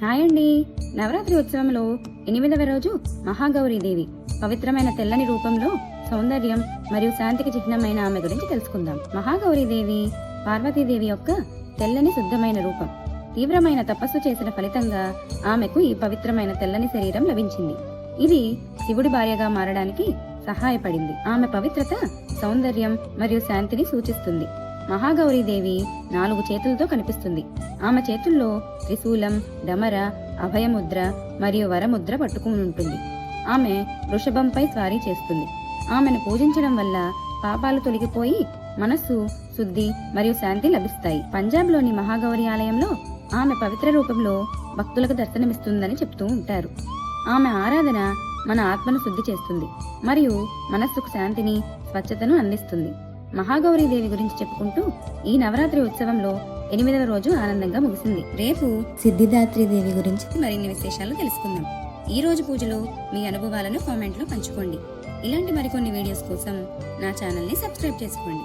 Hi అండి. నవరాత్రి ఉత్సవంలో 8వ రోజు మహాగౌరీదేవి పవిత్రమైన తెల్లని రూపంలో సౌందర్యం మరియు శాంతికి చిహ్నమైన ఆమె గురించి తెలుసుకుందాం. మహాగౌరీదేవి పార్వతీదేవి యొక్క తెల్లని శుద్ధమైన రూపం. తీవ్రమైన తపస్సు చేసిన ఫలితంగా ఆమెకు ఈ పవిత్రమైన తెల్లని శరీరం లభించింది. ఇది శివుడి భార్యగా మారడానికి సహాయపడింది. ఆమె పవిత్రత సౌందర్యం మరియు శాంతిని సూచిస్తుంది. మహాగౌరీదేవి 4 చేతులతో కనిపిస్తుంది. ఆమె చేతుల్లో త్రిశూలం, డమర, అభయముద్ర మరియు వరముద్ర పట్టుకుని ఉంటుంది. ఆమె వృషభంపై స్వారీ చేస్తుంది. ఆమెను పూజించడం వల్ల పాపాలు తొలగిపోయి మనస్సు శుద్ధి మరియు శాంతి లభిస్తాయి. పంజాబ్లోని మహాగౌరి ఆలయంలో ఆమె పవిత్ర రూపంలో భక్తులకు దర్శనమిస్తుందని చెప్తూ ఉంటారు. ఆమె ఆరాధన మన ఆత్మను శుద్ధి చేస్తుంది మరియు మనస్సుకు శాంతిని, స్వచ్ఛతను అందిస్తుంది. మహాగౌరీదేవి గురించి చెప్పుకుంటూ ఈ నవరాత్రి ఉత్సవంలో 8వ రోజు ఆనందంగా ముగిసింది. రేపు సిద్ధిదాత్రి దేవి గురించి మరిన్ని విశేషాలు తెలుసుకుందాం. ఈ రోజు పూజలో మీ అనుభవాలను కామెంట్లో పంచుకోండి. ఇలాంటి మరికొన్ని వీడియోస్ కోసం నా ఛానల్ని సబ్స్క్రైబ్ చేసుకోండి.